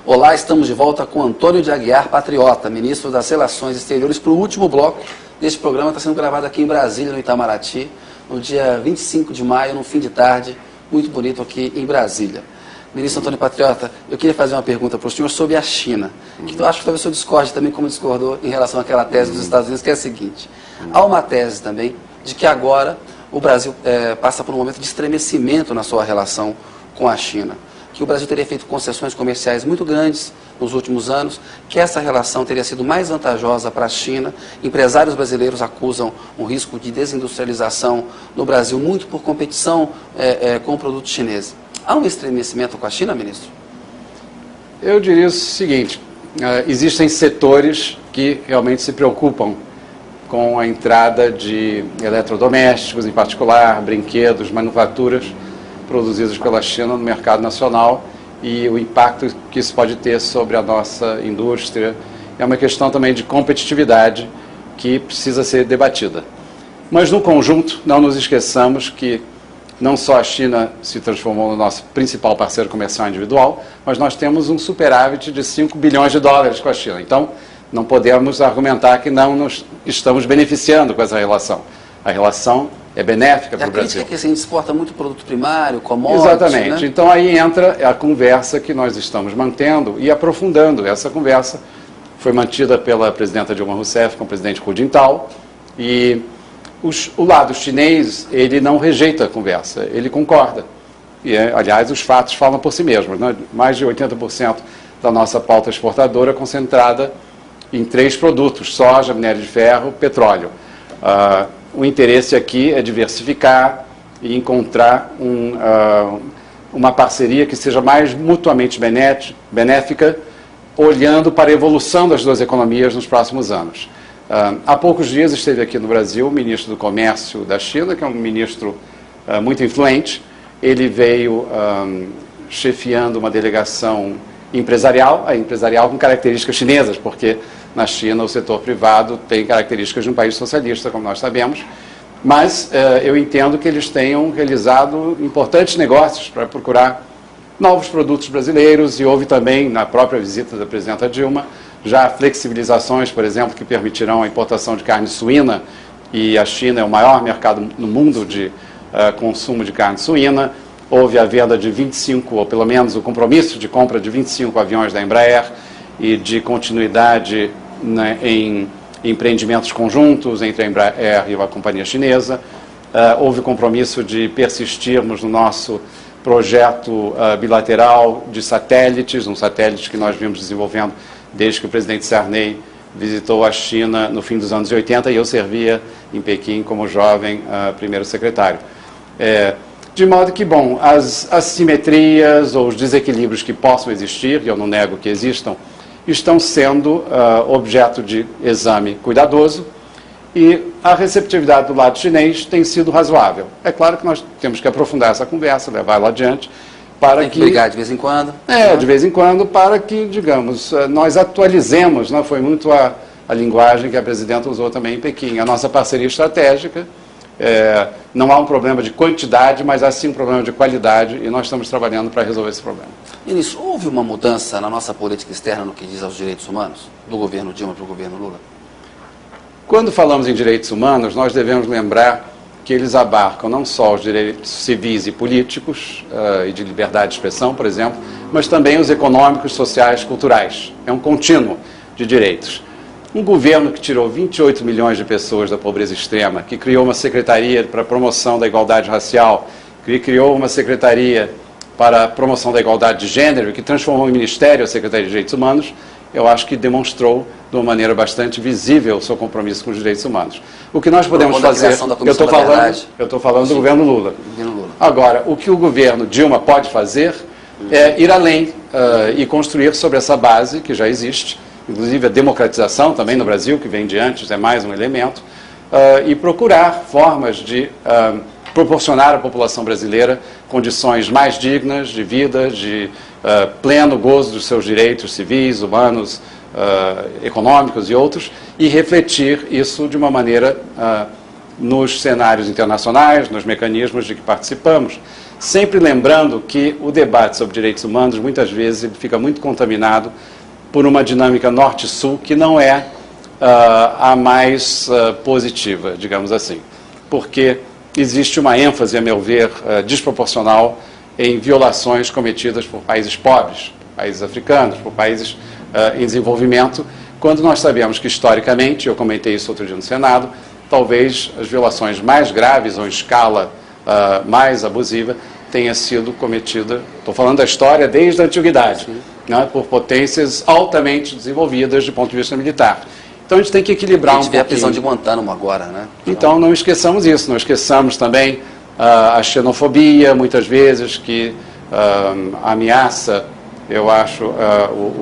Olá, estamos de volta com Antônio de Aguiar Patriota, ministro das Relações Exteriores, para o último bloco deste programa. Está sendo gravado aqui em Brasília, no Itamaraty, no dia 25 de maio, no fim de tarde, muito bonito aqui em Brasília. Ministro Antônio Patriota, eu queria fazer uma pergunta para o senhor sobre a China, que eu acho que talvez o senhor discorde também, como discordou em relação àquela tese dos Estados Unidos, que é a seguinte: há uma tese também de que agora o Brasil passa por um momento de estremecimento na sua relação com a China, que o Brasil teria feito concessões comerciais muito grandes nos últimos anos, que essa relação teria sido mais vantajosa para a China. Empresários brasileiros acusam um risco de desindustrialização no Brasil, muito por competição com o produto chinês. Há um estremecimento com a China, ministro? Eu diria o seguinte: existem setores que realmente se preocupam com a entrada de eletrodomésticos, em particular, brinquedos, manufaturas produzidos pela China no mercado nacional, e o impacto que isso pode ter sobre a nossa indústria. É uma questão também de competitividade que precisa ser debatida. Mas, no conjunto, não nos esqueçamos que não só a China se transformou no nosso principal parceiro comercial individual, mas nós temos um superávit de 5 bilhões de dólares com a China. Então, não podemos argumentar que não nos estamos beneficiando com essa relação. A relação é benéfica para o Brasil. A crítica é que a gente exporta muito produto primário, commodities, exatamente. né? Então aí entra a conversa que nós estamos mantendo e aprofundando. Essa conversa foi mantida pela presidenta Dilma Rousseff com o presidente Hu Jintao, e o lado chinês, ele não rejeita a conversa, ele concorda. E, aliás, os fatos falam por si mesmos, né? Mais de 80% da nossa pauta exportadora é concentrada em 3 produtos: soja, minério de ferro, petróleo. O interesse aqui é diversificar e encontrar uma parceria que seja mais mutuamente benéfica, olhando para a evolução das duas economias nos próximos anos. Há poucos dias esteve aqui no Brasil o ministro do Comércio da China, que é um ministro muito influente. Ele veio chefiando uma delegação empresarial com características chinesas, porque na China o setor privado tem características de um país socialista, como nós sabemos, mas eu entendo que eles tenham realizado importantes negócios para procurar novos produtos brasileiros, e houve também, na própria visita da presidenta Dilma, já flexibilizações, por exemplo, que permitirão a importação de carne suína, e a China é o maior mercado no mundo de consumo de carne suína. Houve a venda de 25, ou pelo menos o compromisso de compra de 25 aviões da Embraer, e de continuidade, né, em empreendimentos conjuntos entre a Embraer e a companhia chinesa. Houve compromisso de persistirmos no nosso projeto bilateral de satélites, um satélite que nós vimos desenvolvendo desde que o presidente Sarney visitou a China no fim dos anos 80, e eu servia em Pequim como jovem primeiro secretário. De modo que, bom, as assimetrias ou os desequilíbrios que possam existir, e eu não nego que existam, estão sendo objeto de exame cuidadoso, e a receptividade do lado chinês tem sido razoável. É claro que nós temos que aprofundar essa conversa, levá-la adiante, para tem que brigar de vez em quando. De vez em quando, para que, digamos, nós atualizemos, né? Foi muito a linguagem que a presidenta usou também em Pequim, a nossa parceria estratégica. Não há um problema de quantidade, mas há sim um problema de qualidade, e nós estamos trabalhando para resolver esse problema. Ministro, houve uma mudança na nossa política externa no que diz aos direitos humanos, do governo Dilma para o governo Lula? Quando falamos em direitos humanos, nós devemos lembrar que eles abarcam não só os direitos civis e políticos, e de liberdade de expressão, por exemplo, mas também os econômicos, sociais, culturais. É um contínuo de direitos. Um governo que tirou 28 milhões de pessoas da pobreza extrema, que criou uma secretaria para a promoção da igualdade racial, que criou uma secretaria para a promoção da igualdade de gênero, que transformou em ministério a Secretaria de Direitos Humanos, eu acho que demonstrou de uma maneira bastante visível o seu compromisso com os direitos humanos. O que nós podemos fazer... Eu estou falando do governo Lula. Agora, o que o governo Dilma pode fazer é ir além e construir sobre essa base que já existe, inclusive a democratização também no Brasil, que vem de antes, é mais um elemento, e procurar formas de proporcionar à população brasileira condições mais dignas de vida, de pleno gozo dos seus direitos civis, humanos, econômicos e outros, e refletir isso de uma maneira nos cenários internacionais, nos mecanismos de que participamos. sempre lembrando que o debate sobre direitos humanos, muitas vezes, ele fica muito contaminado por uma dinâmica norte-sul que não é a mais positiva, digamos assim, porque existe uma ênfase, a meu ver, desproporcional em violações cometidas por países pobres, por países africanos, por países em desenvolvimento, quando nós sabemos que, historicamente, eu comentei isso outro dia no Senado, talvez as violações mais graves ou em escala mais abusiva tenha sido cometida, estou falando da história desde a antiguidade, né, por potências altamente desenvolvidas do ponto de vista militar. Então a gente tem que equilibrar um pouquinho. A prisão de Guantánamo agora, né? Então não esqueçamos isso, não esqueçamos também a xenofobia, muitas vezes, que ameaça, eu acho,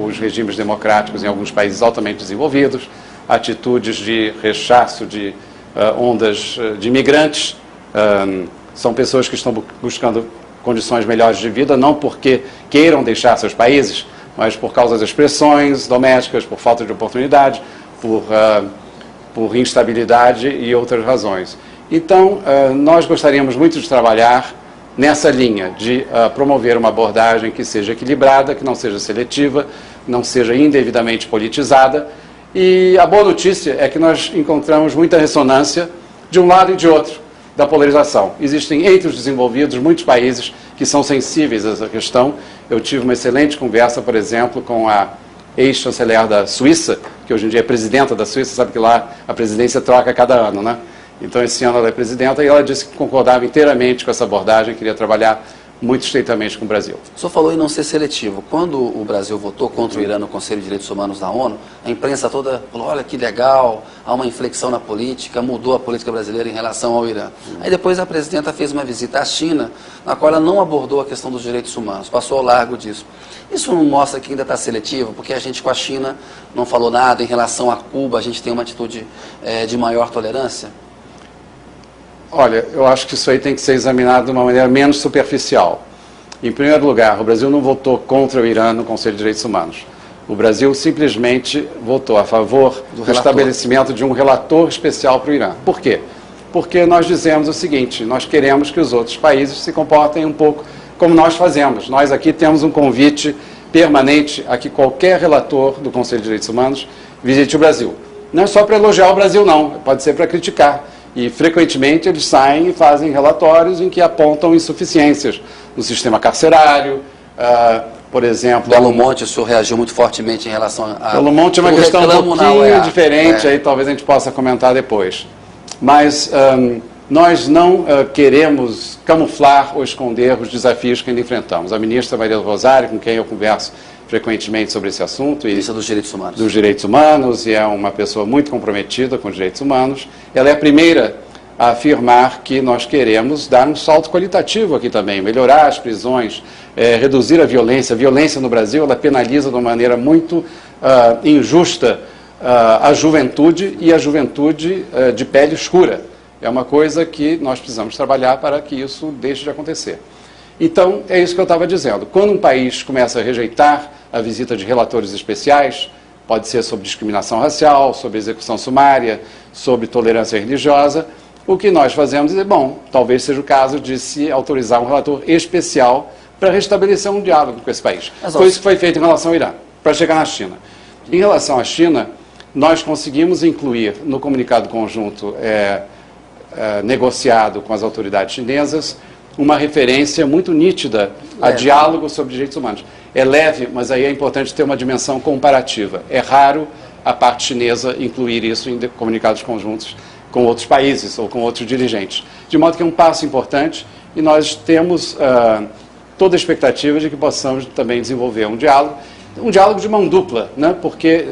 os regimes democráticos em alguns países altamente desenvolvidos, atitudes de rechaço de ondas de imigrantes, são pessoas que estão buscando condições melhores de vida, não porque queiram deixar seus países, mas por causa das pressões domésticas, por falta de oportunidade, por instabilidade e outras razões. Então, nós gostaríamos muito de trabalhar nessa linha de promover uma abordagem que seja equilibrada, que não seja seletiva, não seja indevidamente politizada. E a boa notícia é que nós encontramos muita ressonância de um lado e de outro da polarização. Existem entre os desenvolvidos muitos países que são sensíveis a essa questão. Eu tive uma excelente conversa, por exemplo, com a ex-chanceler da Suíça, que hoje em dia é presidenta da Suíça, sabe que lá a presidência troca a cada ano, né? Então, esse ano ela é presidenta e ela disse que concordava inteiramente com essa abordagem, queria trabalhar muito estreitamente com o Brasil. O senhor falou em não ser seletivo. Quando o Brasil votou contra o Irã no Conselho de Direitos Humanos da ONU, a imprensa toda falou, olha que legal, há uma inflexão na política, mudou a política brasileira em relação ao Irã. Aí depois a presidenta fez uma visita à China, na qual ela não abordou a questão dos direitos humanos, passou ao largo disso. Isso não mostra que ainda está seletivo, porque a gente com a China não falou nada, em relação a Cuba a gente tem uma atitude de maior tolerância? Olha, eu acho que isso aí tem que ser examinado de uma maneira menos superficial. Em primeiro lugar, o Brasil não votou contra o Irã no Conselho de Direitos Humanos. O Brasil simplesmente votou a favor do estabelecimento de um relator especial para o Irã. Por quê? Porque nós dizemos o seguinte, nós queremos que os outros países se comportem um pouco como nós fazemos. Nós aqui temos um convite permanente a que qualquer relator do Conselho de Direitos Humanos visite o Brasil. Não é só para elogiar o Brasil, não. Pode ser para criticar. E, frequentemente, eles saem e fazem relatórios em que apontam insuficiências no sistema carcerário, por exemplo... Belo Monte, o senhor reagiu muito fortemente em relação a... Belo Monte é uma questão um pouquinho diferente, aí talvez a gente possa comentar depois. Mas nós não queremos camuflar ou esconder os desafios que ainda enfrentamos. A ministra Maria do Rosário, com quem eu converso frequentemente sobre esse assunto. Isso dos direitos humanos. Dos direitos humanos, e é uma pessoa muito comprometida com os direitos humanos. Ela é a primeira a afirmar que nós queremos dar um salto qualitativo aqui também, melhorar as prisões, reduzir a violência. A violência no Brasil, ela penaliza de uma maneira muito injusta a juventude e a juventude de pele escura. É uma coisa que nós precisamos trabalhar para que isso deixe de acontecer. Então, é isso que eu estava dizendo. Quando um país começa a rejeitar a visita de relatores especiais, pode ser sobre discriminação racial, sobre execução sumária, sobre tolerância religiosa, o que nós fazemos é, bom, talvez seja o caso de se autorizar um relator especial para restabelecer um diálogo com esse país. Foi isso que foi feito em relação ao Irã, para chegar na China. Em relação à China, nós conseguimos incluir no comunicado conjunto negociado com as autoridades chinesas uma referência muito nítida a diálogo sobre direitos humanos. É leve, mas aí é importante ter uma dimensão comparativa. É raro a parte chinesa incluir isso em comunicados conjuntos com outros países ou com outros dirigentes. De modo que é um passo importante e nós temos toda a expectativa de que possamos também desenvolver um diálogo de mão dupla, né? Porque,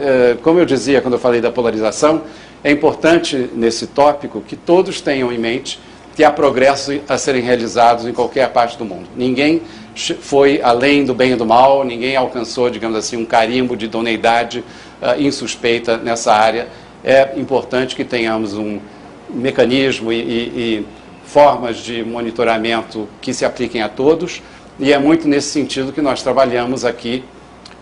como eu dizia quando eu falei da polarização, é importante nesse tópico que todos tenham em mente que há progressos a serem realizados em qualquer parte do mundo. Ninguém foi além do bem e do mal, ninguém alcançou, digamos assim, um carimbo de idoneidade insuspeita nessa área. É importante que tenhamos um mecanismo e formas de monitoramento que se apliquem a todos, e é muito nesse sentido que nós trabalhamos aqui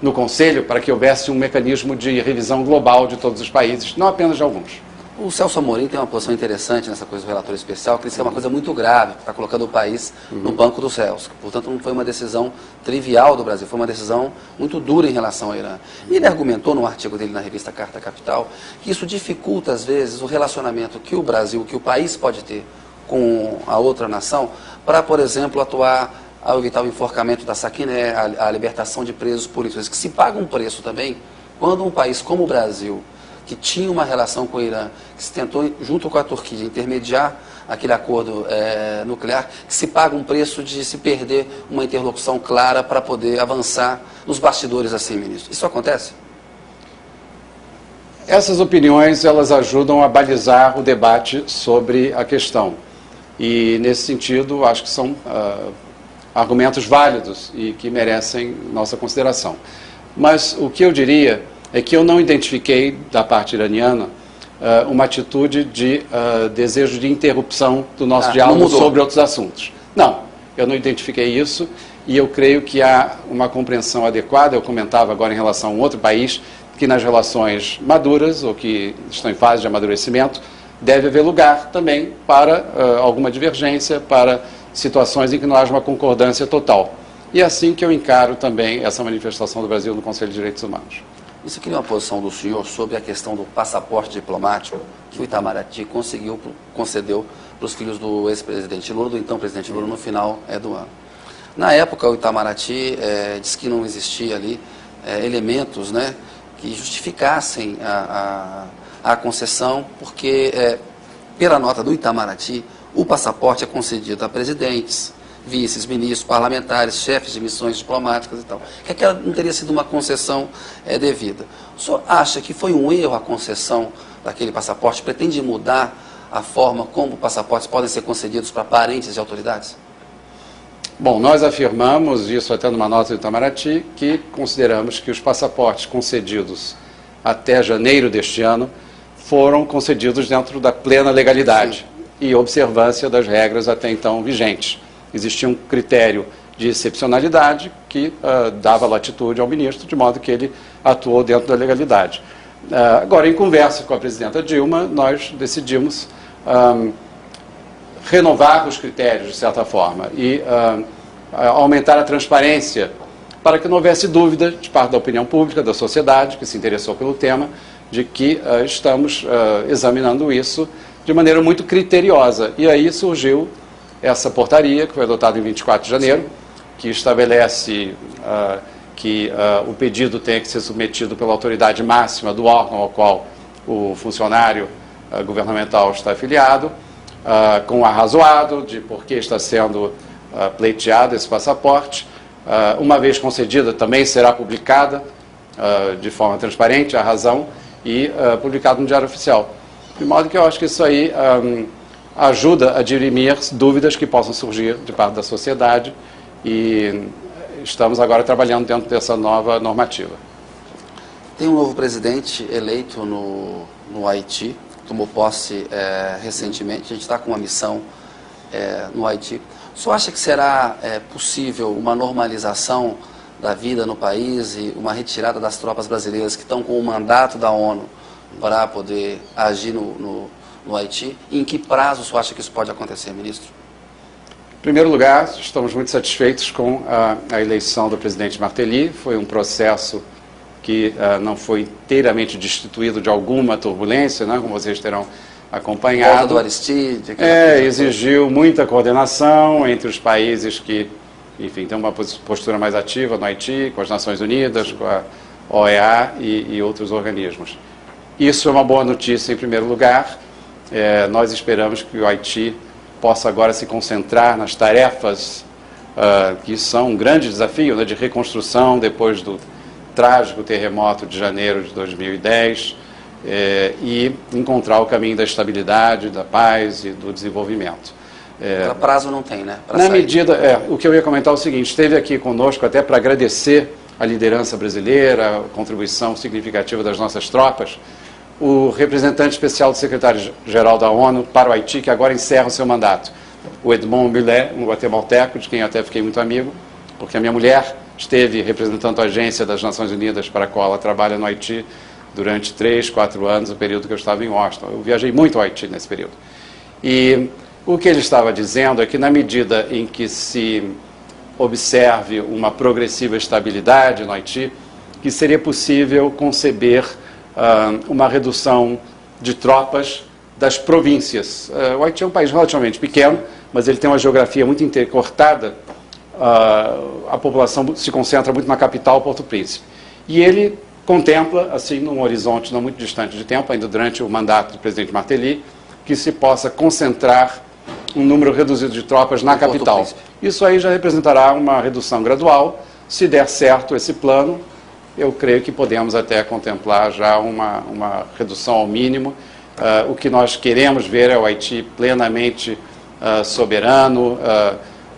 no Conselho para que houvesse um mecanismo de revisão global de todos os países, não apenas de alguns. O Celso Amorim tem uma posição interessante nessa coisa do relator especial, que diz que é uma coisa muito grave, está colocando o país no banco do Celso. Portanto, não foi uma decisão trivial do Brasil, foi uma decisão muito dura em relação ao Irã. E ele argumentou num artigo dele na revista Carta Capital que isso dificulta, às vezes, o relacionamento que o Brasil, que o país pode ter com a outra nação, para, por exemplo, atuar ao evitar o enforcamento da Saquiné, a libertação de presos políticos, que se paga um preço também, quando um país como o Brasil, que tinha uma relação com o Irã, que se tentou, junto com a Turquia, intermediar aquele acordo nuclear, que se paga um preço de se perder uma interlocução clara para poder avançar nos bastidores assim, ministro. Isso acontece? Essas opiniões, elas ajudam a balizar o debate sobre a questão. E, nesse sentido, acho que são argumentos válidos e que merecem nossa consideração. Mas o que eu diria é que eu não identifiquei, da parte iraniana, uma atitude de desejo de interrupção do nosso diálogo sobre outros assuntos. Não, eu não identifiquei isso e eu creio que há uma compreensão adequada. Eu comentava agora em relação a um outro país que nas relações maduras, ou que estão em fase de amadurecimento, deve haver lugar também para alguma divergência, para situações em que não haja uma concordância total. E é assim que eu encaro também essa manifestação do Brasil no Conselho de Direitos Humanos. Isso queria uma posição do senhor sobre a questão do passaporte diplomático que o Itamaraty concedeu para os filhos do ex-presidente Lula, do então presidente Lula, no final do ano. Na época, o Itamaraty disse que não existia ali elementos, né, que justificassem a concessão, porque, pela nota do Itamaraty, o passaporte é concedido a presidentes, vices, ministros, parlamentares, chefes de missões diplomáticas e tal. Que aquela não teria sido uma concessão devida. O senhor acha que foi um erro a concessão daquele passaporte? Pretende mudar a forma como passaportes podem ser concedidos para parentes de autoridades? Bom, nós afirmamos, isso até numa nota do Itamaraty, que consideramos que os passaportes concedidos até janeiro deste ano foram concedidos dentro da plena legalidade e observância das regras até então vigentes. Existia um critério de excepcionalidade que dava latitude ao ministro, de modo que ele atuou dentro da legalidade. Agora, em conversa com a presidenta Dilma, nós decidimos renovar os critérios, de certa forma, e aumentar a transparência para que não houvesse dúvida de parte da opinião pública, da sociedade, que se interessou pelo tema, de que estamos examinando isso de maneira muito criteriosa. E aí surgiu essa portaria, que foi adotada em 24 de janeiro, que estabelece que o pedido tem que ser submetido pela autoridade máxima do órgão ao qual o funcionário governamental está afiliado, com arrazoado de por que está sendo pleiteado esse passaporte. Uma vez concedida, também será publicada de forma transparente a razão e publicado no Diário Oficial. De modo que eu acho que isso aí ajuda a dirimir dúvidas que possam surgir de parte da sociedade e estamos agora trabalhando dentro dessa nova normativa. Tem um novo presidente eleito no Haiti, tomou posse recentemente, a gente está com uma missão no Haiti. O senhor acha que será possível uma normalização da vida no país e uma retirada das tropas brasileiras que estão com o mandato da ONU para poder agir no Haiti? E em que prazo o senhor acha que isso pode acontecer, ministro? Em primeiro lugar, estamos muito satisfeitos com a eleição do presidente Martelly. Foi um processo que não foi inteiramente destituído de alguma turbulência, né, como vocês terão acompanhado. Volta do Aristide. Exigiu muita coordenação entre os países que, enfim, têm uma postura mais ativa no Haiti, com as Nações Unidas, com a OEA e outros organismos. Isso é uma boa notícia, em primeiro lugar. Nós esperamos que o Haiti possa agora se concentrar nas tarefas que são um grande desafio, né, de reconstrução depois do trágico terremoto de janeiro de 2010 e encontrar o caminho da estabilidade, da paz e do desenvolvimento. Prazo não tem, né? Na medida, o que eu ia comentar é o seguinte: esteve aqui conosco até para agradecer a liderança brasileira, a contribuição significativa das nossas tropas, o representante especial do secretário-geral da ONU para o Haiti, que agora encerra o seu mandato, o Edmond Millet, um guatemalteco, de quem eu até fiquei muito amigo, porque a minha mulher esteve representando a agência das Nações Unidas para a qual ela trabalha no Haiti durante 3, 4 anos, o período que eu estava em Washington. Eu viajei muito ao Haiti nesse período. E o que ele estava dizendo é que, na medida em que se observe uma progressiva estabilidade no Haiti, que seria possível conceber uma redução de tropas das províncias. O Haiti é um país relativamente pequeno, mas ele tem uma geografia muito intercortada. A população se concentra muito na capital, Porto Príncipe. E ele contempla, assim, num horizonte não muito distante de tempo, ainda durante o mandato do presidente Martelly, que se possa concentrar um número reduzido de tropas na capital. Isso aí já representará uma redução gradual. Se der certo esse plano, eu creio que podemos até contemplar já uma redução ao mínimo. O que nós queremos ver é o Haiti plenamente soberano,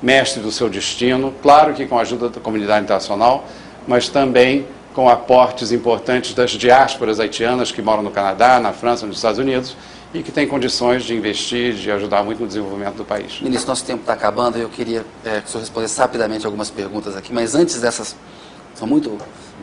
mestre do seu destino, claro que com a ajuda da comunidade internacional, mas também com aportes importantes das diásporas haitianas que moram no Canadá, na França, nos Estados Unidos, e que têm condições de investir, de ajudar muito no desenvolvimento do país. Ministro, nosso tempo está acabando e eu queria que o senhor respondesse rapidamente algumas perguntas aqui, mas antes dessas, são muito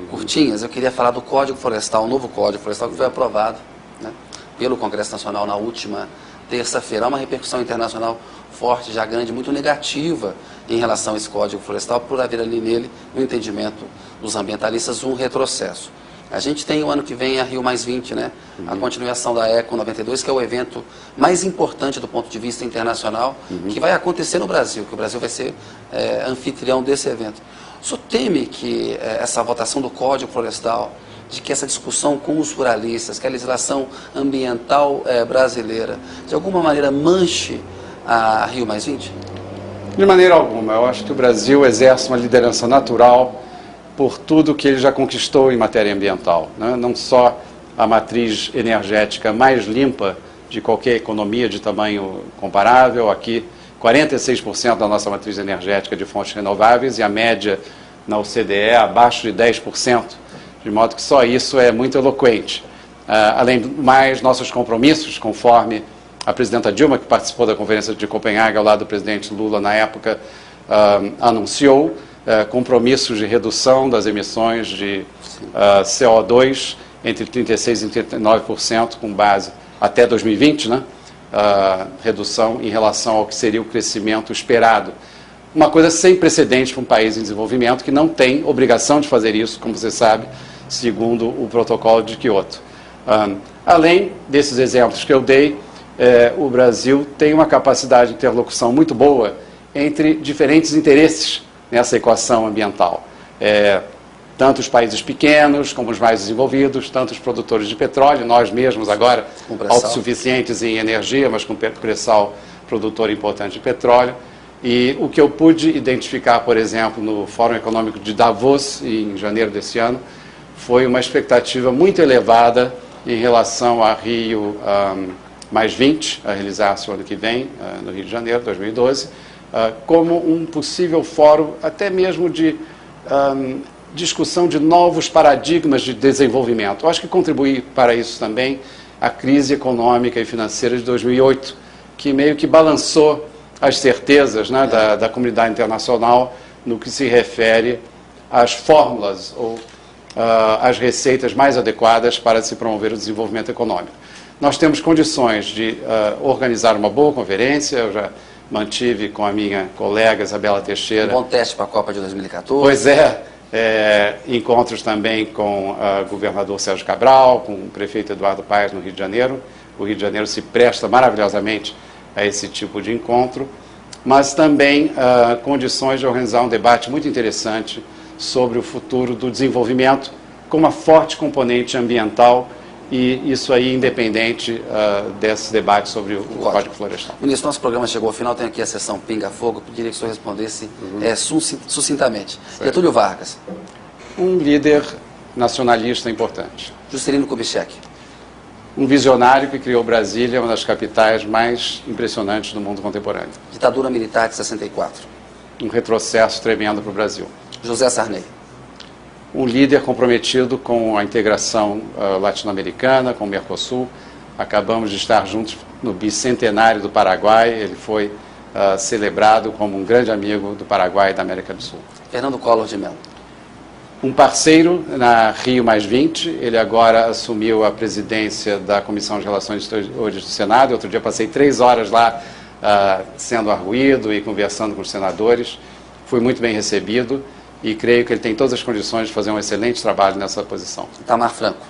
curtinhas, eu queria falar do Código Florestal, o novo Código Florestal que foi aprovado, né, pelo Congresso Nacional na última terça-feira. Há uma repercussão internacional forte, já grande, muito negativa em relação a esse Código Florestal, por haver ali nele, no entendimento dos ambientalistas, um retrocesso. A gente tem o ano que vem a Rio+20, né? A continuação da Eco 92, que é o evento mais importante do ponto de vista internacional, que vai acontecer no Brasil, que o Brasil vai ser anfitrião desse evento. O senhor teme que essa votação do Código Florestal, de que essa discussão com os ruralistas, que a legislação ambiental brasileira, de alguma maneira manche a Rio+20? De maneira alguma. Eu acho que o Brasil exerce uma liderança natural por tudo que ele já conquistou em matéria ambiental, né? Não só a matriz energética mais limpa de qualquer economia de tamanho comparável, aqui 46% da nossa matriz energética de fontes renováveis e a média na OCDE é abaixo de 10%, de modo que só isso é muito eloquente. Além do mais, nossos compromissos, conforme a presidenta Dilma, que participou da Conferência de Copenhague ao lado do presidente Lula na época, anunciou, compromissos de redução das emissões de CO2 entre 36% e 39%, com base até 2020, né? Redução em relação ao que seria o crescimento esperado. Uma coisa sem precedente para um país em desenvolvimento que não tem obrigação de fazer isso, como você sabe, segundo o protocolo de Kyoto. Além desses exemplos que eu dei, o Brasil tem uma capacidade de interlocução muito boa entre diferentes interesses nessa equação ambiental. Tanto os países pequenos como os mais desenvolvidos, tanto os produtores de petróleo, nós mesmos agora autossuficientes em energia, mas com pré-sal produtor importante de petróleo. E o que eu pude identificar, por exemplo, no Fórum Econômico de Davos, em janeiro desse ano, foi uma expectativa muito elevada em relação a Rio+20, a realizar-se o ano que vem, no Rio de Janeiro, 2012, como um possível fórum até mesmo de discussão de novos paradigmas de desenvolvimento. Eu acho que contribui para isso também a crise econômica e financeira de 2008, que meio que balançou as certezas, né, da comunidade internacional no que se refere às fórmulas ou às receitas mais adequadas para se promover o desenvolvimento econômico. Nós temos condições de organizar uma boa conferência. Eu já mantive com a minha colega Isabela Teixeira. Um bom teste para a Copa de 2014. Pois encontros também com o governador Sérgio Cabral, com o prefeito Eduardo Paes no Rio de Janeiro. O Rio de Janeiro se presta maravilhosamente a esse tipo de encontro, mas também condições de organizar um debate muito interessante sobre o futuro do desenvolvimento com uma forte componente ambiental, e isso aí independente desse debate sobre o Código Florestal. Ministro, nosso programa chegou ao final, tem aqui a sessão Pinga Fogo, eu pediria que o senhor respondesse sucintamente. Certo. Getúlio Vargas. Um líder nacionalista importante. Juscelino Kubitschek. Um visionário que criou Brasília, uma das capitais mais impressionantes do mundo contemporâneo. Ditadura militar de 64. Um retrocesso tremendo para o Brasil. José Sarney. Um líder comprometido com a integração latino-americana, com o Mercosul. Acabamos de estar juntos no bicentenário do Paraguai. Ele foi celebrado como um grande amigo do Paraguai e da América do Sul. Fernando Collor de Mello. Um parceiro na Rio+20, ele agora assumiu a presidência da Comissão de Relações Exteriores do Senado. Outro dia passei 3 horas lá sendo argüido e conversando com os senadores. Fui muito bem recebido e creio que ele tem todas as condições de fazer um excelente trabalho nessa posição. Itamar Franco.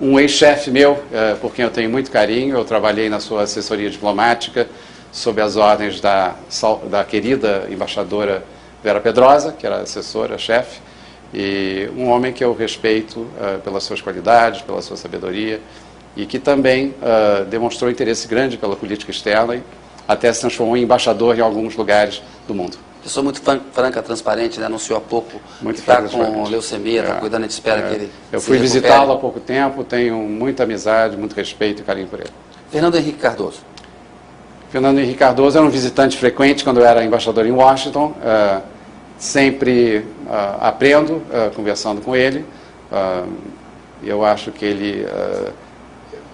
Um ex-chefe meu, por quem eu tenho muito carinho, eu trabalhei na sua assessoria diplomática sob as ordens da querida embaixadora Vera Pedrosa, que era assessora-chefe, e um homem que eu respeito pelas suas qualidades, pela sua sabedoria, e que também demonstrou interesse grande pela política externa e até se transformou em embaixador em alguns lugares do mundo. Pessoa muito franca, transparente, né? Anunciou há pouco muito que está com leucemia, está cuidando, a gente espera que ele Eu fui visitá-lo há pouco tempo, tenho muita amizade, muito respeito e carinho por ele. Fernando Henrique Cardoso. Fernando Henrique Cardoso era um visitante frequente quando eu era embaixador em Washington. Sempre aprendo conversando com ele. Eu acho que ele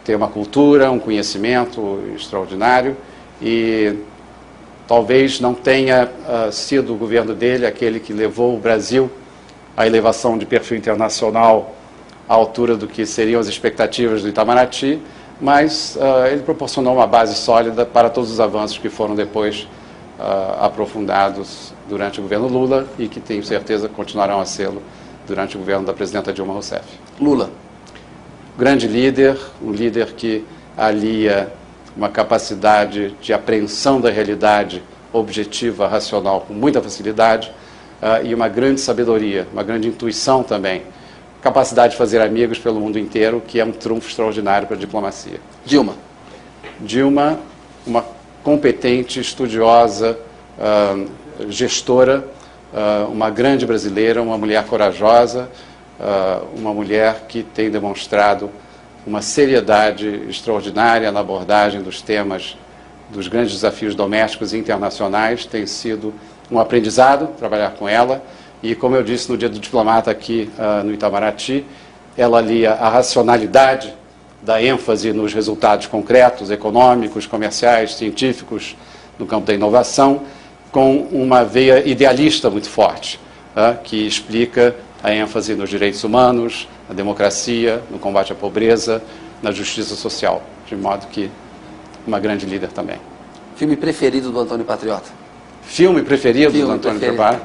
tem uma cultura, um conhecimento extraordinário e talvez não tenha sido o governo dele aquele que levou o Brasil à elevação de perfil internacional à altura do que seriam as expectativas do Itamaraty, mas ele proporcionou uma base sólida para todos os avanços que foram depois aprofundados durante o governo Lula e que tenho certeza continuarão a sê-lo durante o governo da presidenta Dilma Rousseff. Lula. Grande líder, um líder que alia uma capacidade de apreensão da realidade objetiva, racional, com muita facilidade, e uma grande sabedoria, uma grande intuição também. Capacidade de fazer amigos pelo mundo inteiro, que é um trunfo extraordinário para a diplomacia. Dilma. Dilma, uma competente, estudiosa, gestora, uma grande brasileira, uma mulher corajosa, uma mulher que tem demonstrado uma seriedade extraordinária na abordagem dos temas, dos grandes desafios domésticos e internacionais. Tem sido um aprendizado trabalhar com ela e, como eu disse no Dia do Diplomata aqui no Itamaraty, ela alia a racionalidade da ênfase nos resultados concretos, econômicos, comerciais, científicos, no campo da inovação, com uma veia idealista muito forte, que explica a ênfase nos direitos humanos, na democracia, no combate à pobreza, na justiça social, de modo que uma grande líder também. Filme preferido do Antônio Patriota? Filme preferido do Antônio Patriota?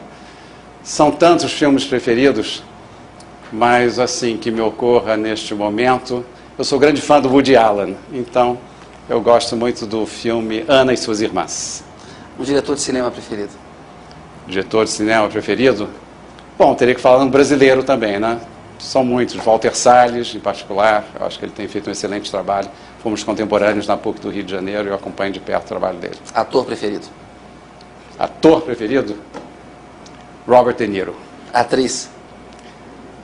São tantos filmes preferidos, mas assim que me ocorra neste momento, eu sou grande fã do Woody Allen, então eu gosto muito do filme Ana e suas irmãs. Um diretor de cinema preferido? Diretor de cinema preferido? Bom, teria que falar um brasileiro também, né? São muitos, Walter Salles, em particular, eu acho que ele tem feito um excelente trabalho. Fomos contemporâneos na PUC do Rio de Janeiro e eu acompanho de perto o trabalho dele. Ator preferido? Ator preferido? Robert De Niro. Atriz?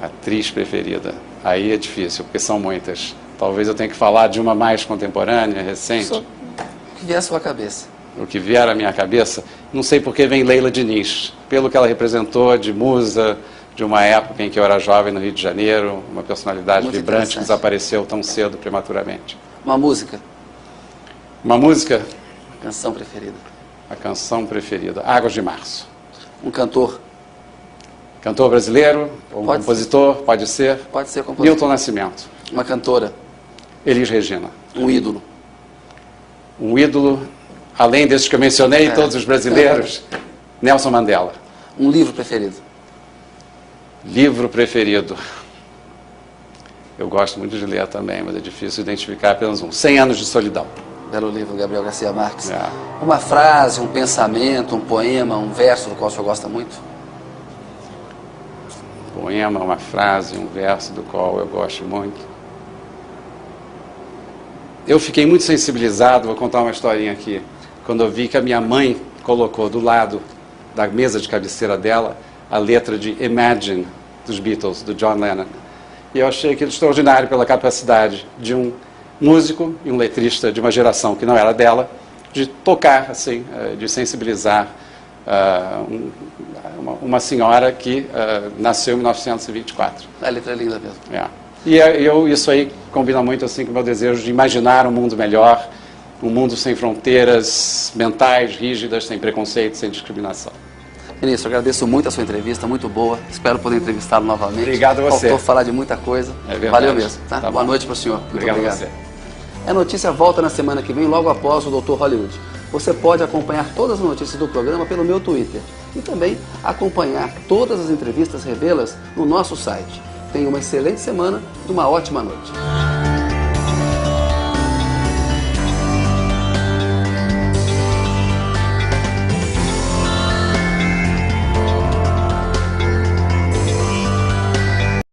Atriz preferida? Aí é difícil, porque são muitas. Talvez eu tenha que falar de uma mais contemporânea, recente. O que vier à sua cabeça? O que vier à minha cabeça? Não sei por que vem Leila Diniz. Pelo que ela representou de musa, de uma época em que eu era jovem no Rio de Janeiro, uma personalidade muito vibrante que desapareceu tão cedo, prematuramente. Uma música? Uma música? Canção preferida? A canção preferida, Águas de Março. Um cantor? Cantor brasileiro, ou um compositor, pode ser? Pode ser compositor. Milton Nascimento. Uma cantora? Elis Regina. Um ídolo? Um ídolo, além desses que eu mencionei, todos os brasileiros, Nelson Mandela. Um livro preferido? Livro preferido. Eu gosto muito de ler também, mas é difícil identificar apenas um. 100 Anos de Solidão. Belo livro, Gabriel Garcia Marques. É. Uma frase, um pensamento, um poema, um verso do qual o senhor gosta muito? Um poema, uma frase, um verso do qual eu gosto muito. Eu fiquei muito sensibilizado, vou contar uma historinha aqui, quando eu vi que a minha mãe colocou do lado da mesa de cabeceira dela a letra de Imagine, dos Beatles, do John Lennon. E eu achei aquilo extraordinário pela capacidade de um músico e um letrista de uma geração que não era dela, de tocar, assim, de sensibilizar uma senhora que nasceu em 1924. A letra é linda mesmo. É. E isso aí combina muito assim com o meu desejo de imaginar um mundo melhor, um mundo sem fronteiras mentais, rígidas, sem preconceito, sem discriminação. Ministro, agradeço muito a sua entrevista, muito boa. Espero poder entrevistá-lo novamente. Obrigado a você. Faltou falar de muita coisa. É verdade. Valeu mesmo. Tá? Tá Boa bom. noite para o senhor. Muito Obrigado a você. A notícia volta na semana que vem, logo após o Dr. Hollywood. Você pode acompanhar todas as notícias do programa pelo meu Twitter e também acompanhar todas as entrevistas Revelas no nosso site. Tenha uma excelente semana e uma ótima noite.